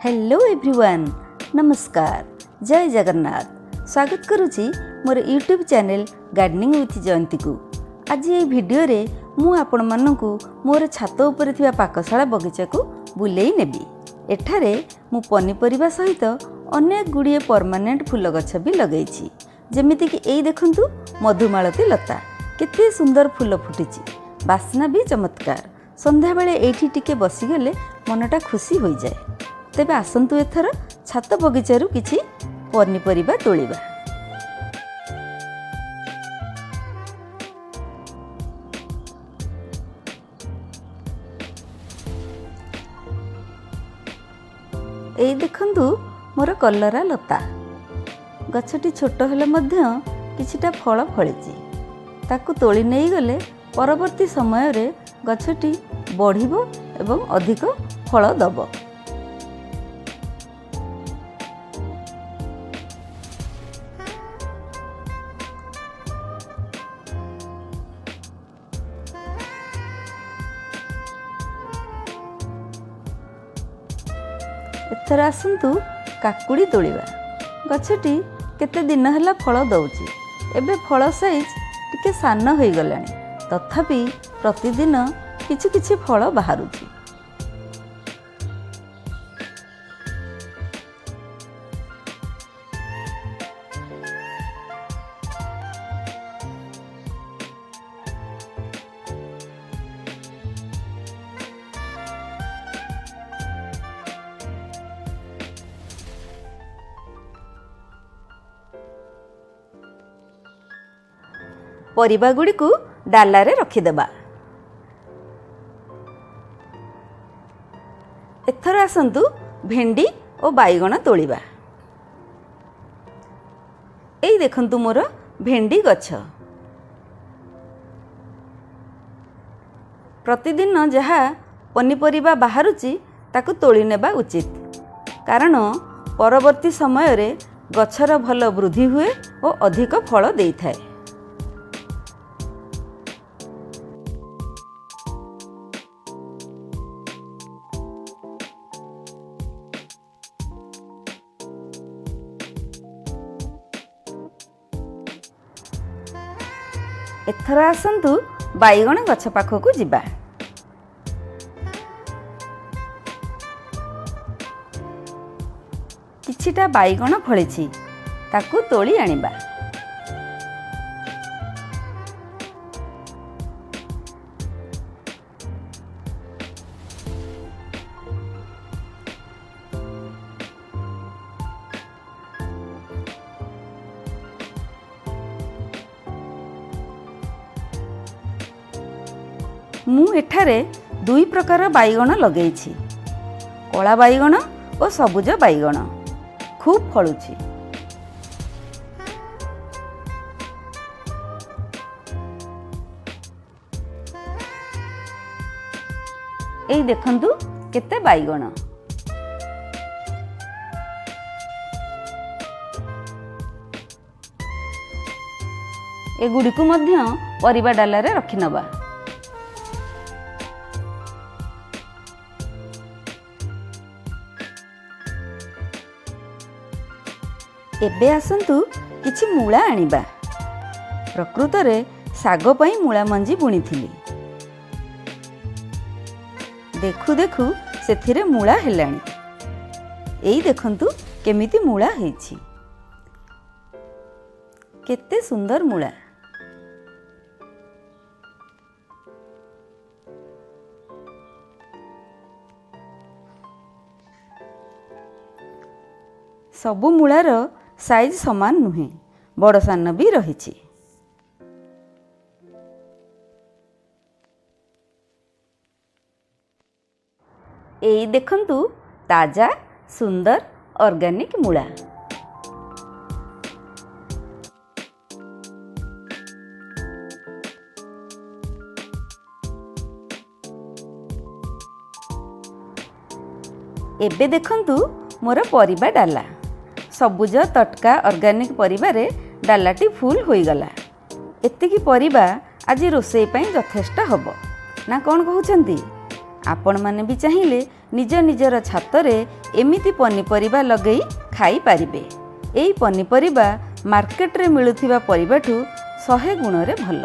Hello everyone, नमस्कार, जय जगन्नाथ। स्वागत करुछि मोर यूट्यूब चैनल गार्डनिंग विथ जयंती को। आज ये वीडियो रे मु आपण माननकु मोर छात ऊपर थिबा पाकशाला बगीचा को बुलेई नेबी। एठारे मु पनीपरिबा सहित अनेक गुड़िए परमानेंट फूल गछ भी लगेछि। जेमिति कि एई देखंतु मधुमालती लता केते सुंदर फूल फुटिछि, बास्ना भी चमत्कार। संध्या बेले एठी टिके बसीगले मनटा खुशी हो जाए। तेबे आसंतु एथर छात बगीचारू किछि पनीपरिबा तोलिबा। एई देखंतु मोर कलरा लता गछटी छोट हेले मध्य किछिटा फल फळिछि। ताकु तोली नेई गले परवर्ती समय रे गछटी बढ़िबो एवं अधिक फल दबो। एथर आसंतु काकुड़ी तोलिबा। गछटी केते दिन हला फल दउची। एबे फल साइज टिके सान होई गलानी, तथापि प्रतिदिन किछि किछि फल बाहरुची। परिबा गुडी को डाला रे रखिदेबा। एथर आसंतु भेंडी और बाईगण तोलिबा। एई देखंतु मोर भेंडी गछ। प्रतिदिन जहा पनीपरिबा बाहरुची ताकु तोली नेबा उचित, कारण परवर्ती समय रे गछर भल वृद्धि हुए और अधिक फल देई थाए। एथर आसंतु बाईगण गछ पाखकु जिबा। किछिटा बाईगण फळिछि, ताकु तोली आनिबा। मु एठारे दुई प्रकार बाईगण लगेइछि, कला बाईगण और सबुज बाईगण। खूब फलुछि। एई देखंतु केते बाईगण। ए गुडी को मध्य परिबा डाला रे रखि नबा। एबे आसंतु किछि मूला आनिबा। प्रकृत रे सागो पई मूला मंजी बुणीथिली। देखु देखु सेथिरे मूला हेलाणी। एई देखंतु केमिति मूला हेछि। केते सुंदर मूला। सबु मूलार साइज समान नुहे, बड़ सान भी रहिछि। एई देखंतु ताजा सुंदर ऑर्गेनिक मूला। एबे देखंतु मोर परिबा डाला। सबुज तटका ऑर्गेनिक परिबारे डालाटी फुल होई गला। एतिकी परिबा आज रोषेई पई यथेष्ट हबो ना, कोन कहउचंती? आपण माने भी चाहिए निज निजर छातरे एमिति पनीपरिबा लगेई खाई पारिबे। एई पनीपरिबा मार्केट रे मिलुथिबा परिबाठु 100 गुणरे भल।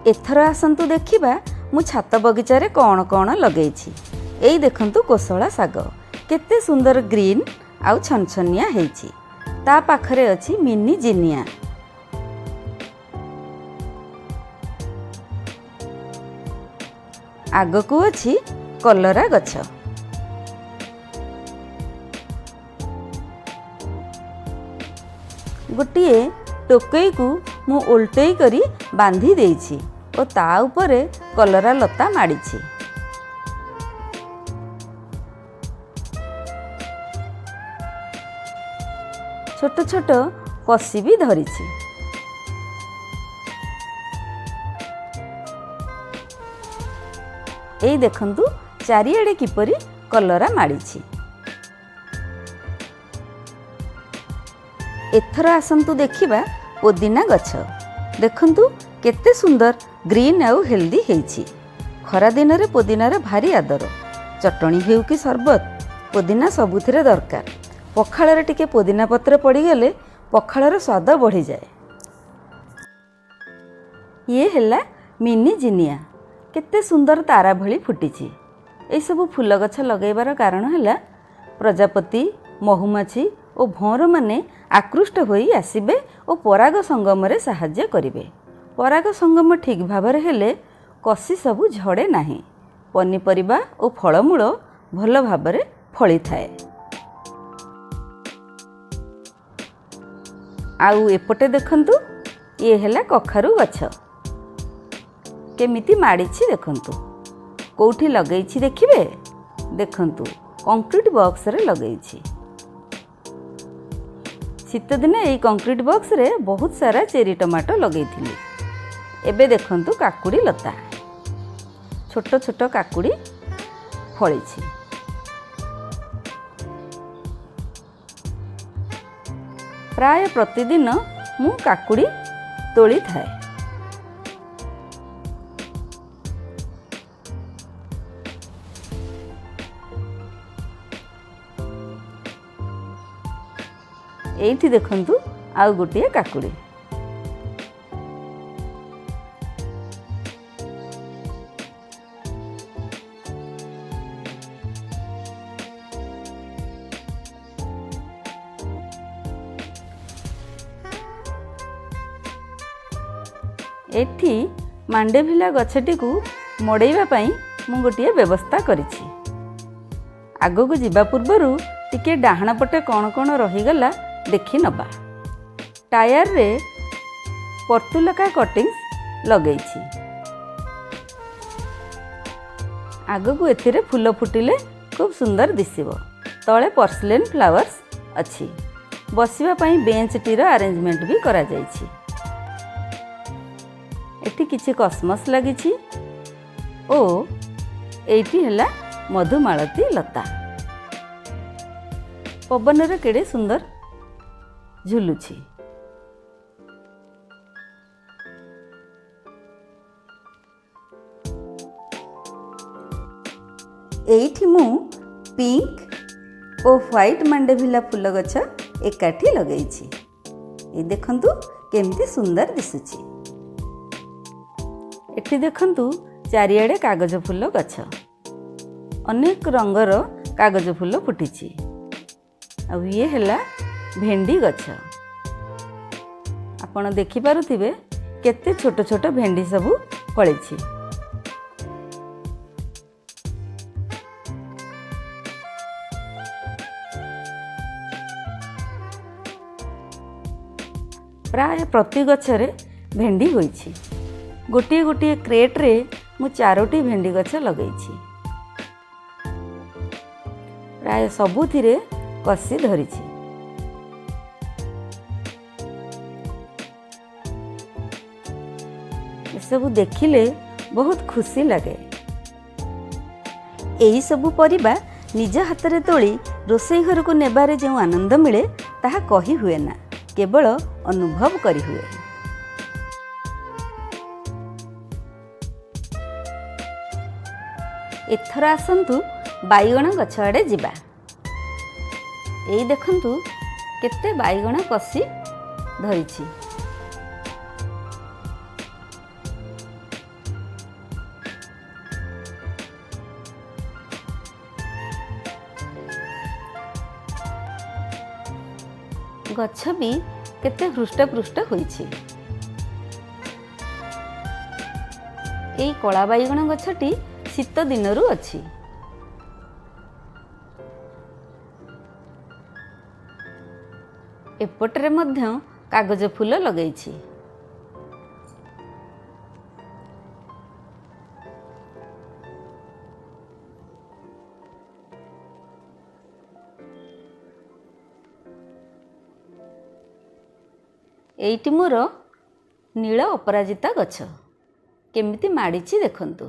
एथर आसंतु देखिबा मु छात बगीचारे कौन कौन लगेइछि। एई देखंतु कोसला साग केते सुंदर ग्रीन आउ छनछनिया हेइछि। ता पाखरे अछि मिनी जिनिया। आगकू अछि कलरा गछ। गोटिए टोकई को मु उल्टई करी बांधी देइछि ओ ता उपरे कलरा लता माड़िछि। छोट छोट कसी भी धरिछि। एई देखंतु चारिआडे किपरि कलरा माड़िछि। एथर आसंतु देखिबा पुदीना गछ। देखंतु केते सुंदर ग्रीन आउ हेल्दी हेइछि। खरा दिन रे पुदीनार भारी आदर। चटणी हेउ कि सरबत पुदीना सबुथिरे दरकार। पखाଳରେ ଟିକେ पुदीना पत्र पड़ीगले पखाळर स्वाद बढ़ी जाए। ये हेला मिनी जिनिया केते सुंदर तारा भली फुटिछि। ए सब फूल गछ लगेबार कारण हैला प्रजापति महुमाछी और भौर माने आकृष्ट होई आसिबे और पराग संगम रे साहाय्य करिवे। पराग संगम ठीक भाबरे हेले कसी सबु झड़े नाही। पनीपरिबा और फलमूल भल भाबरे फली थाए। आउ एपटे देखंतु ये हेला कखारु गछ केमिति माड़िछि। देखंतु कोठी लगेइछि देखिबे। देखंतु कंक्रीट बॉक्स रे लगेइछि। शीत दिने एई कंक्रीट बॉक्स रे बहुत सारा चेरी टमाटो लगेइथिली। एबे देखंतु काकुड़ी लता छोट छोट काकुड़ी फळिछि। प्राय प्रतिदिन मु काकुड़ी तोली थाए। एइठी देखंतु आउ गोटिए काकुड़ी। एठी मांडेभिला गछटी को मड़ेइबा पई मु गोटिए व्यवस्था करिछि। आगो जिबा पूर्वरु टिके डाहण पटे कौन कौन रहीगला देखि नबा। टायर रे पर्तुलका कटिंग्स लगेइछि। आगो को एथिरे फूल फुटिले खूब सुंदर दिसिबो। तळे पोर्सिलेन फ्लावर्स अछि। बसिबा पई बेंच टीर अरेंजमेंट भी करा जाइछि। एठी किछि कॉस्मस लागिछि ओ एठी हेला मधुमालती लता। पवन रे केडे सुंदर झुलुछि। एठी मु पिंक और व्हाइट मांडेभिला फूल गछ एकाठी लगेइछि। ए देखंतु केमती सुंदर दिसुछि। एठी देखंतु चारिआडे कागज फूल गछ अनेक रंगर कागज फूल फुटिछि। आ ये हेला भेंडी गछ। आपण देखि पारुथिबे केते छोट छोट भेंडी सबु फळिछि। प्राय प्रति गछरे भेंडी होइछि। गोटिए गोटिए क्रेट रे मु 4टी भेंडी गछ लगेइछि। प्राय सबुथिरे कसी धरिछि। सब देखिले बहुत खुशी लगे। एही सबु परिबा निज हाथ रे तोली रोसई घर को नेबारे जो आनंद मिले ताहा कही हुए ना, केवल अनुभव करी हुए। एथर आसतु बाइगण गछ आड़े जिबा। एई देखंतु केते बाइगण कसी धरिछि। गछ भी केते हृष्टपुष्ट होइछि। एई कला बाइगण गछटी शीत दिनरू अछि। एपटरे मध्य कागज फूल लगैछि। एइटी मोर नील अपराजिता गछ केमिति माड़िछि देखंतु।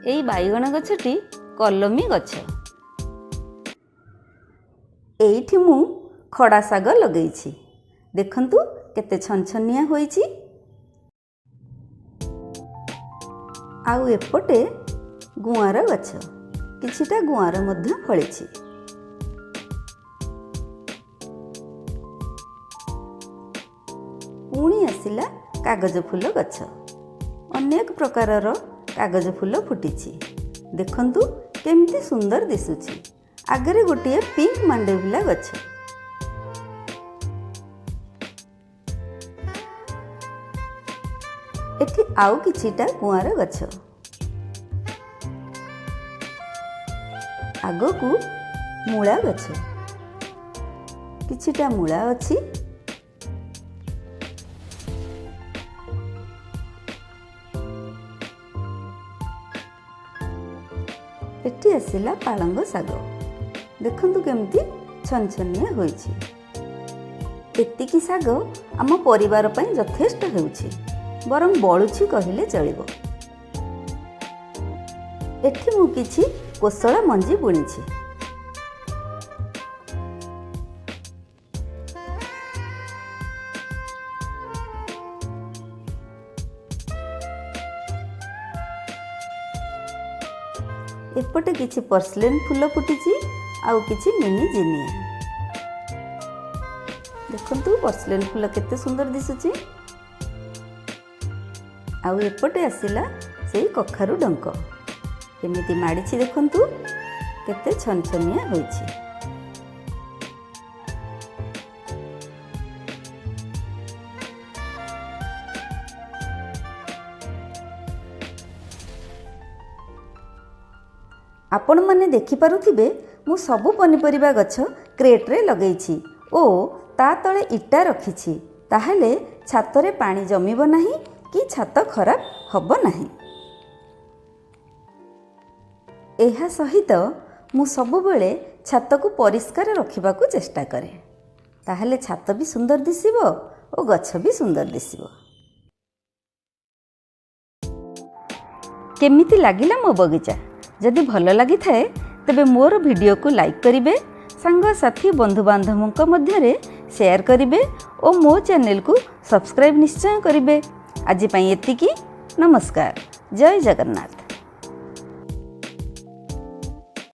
एई बाइगण गछटी कलमी गछ। एइठी मु खड़ा साग लगैछि देखंतु केते छनछनिया होइछि। आउ एपटे गुआर गछ किछिटा गुआर मध्य फଳିछि। पुणी आसिला कागज फूल गछ। अनेक प्रकारर कागज फूल फुटिछि देखंतु केमिति सुंदर दिसुछि। आगरे गोटे पिंक मांडेविला गछ। एठी आउ किछिटा गुआर गछ। आगकू मूला गछ किछिटा मूला अछि। एठी आसिला पालंग साग देखंतु केमती छनछनिया होइछि। एतिकी साग आम परिवार पई यथेष्ट हेउछि बरं बळुछि कहिले चलिबो। एठी मु किछि कोसळा मंजी बुणिछि। एपटे किछि पर्सलेन फूल फुटिछि आउ किछि मिनी जिनिया। देखंतु पर्सलेन फूल केते सुंदर दिसुछि। आउ एपटे आसिला सेई कखारु डंक केमिति माड़िछि देखंतु केते छनछनिया होइछि। आपण माने देखि पारुथिबे मु सबु पनिपरिबा गछ क्रेट रे लगैछि ओ ता तळे इटा रखिछि। ताहले छातरे पानी जमिबो नाही कि छात खराब हबो नाही। एहा सहित मु सबु बेले छात को परिष्कार रखिबाकू चेष्टा करे। ताहले छात भी सुंदर दिसिबो ओ गछ भी सुंदर दिसिबो। केमिति लागिला मो बगीचा? जदि भल लगी थाए तेबे मोर वीडियो को लाइक करिवे, सांग साथी बंधु बांधवों मध्यरे शेयर करिवे और मो चैनल को सब्सक्राइब निश्चय करिवे। आज पई एतिकी। नमस्कार। जय जगन्नाथ।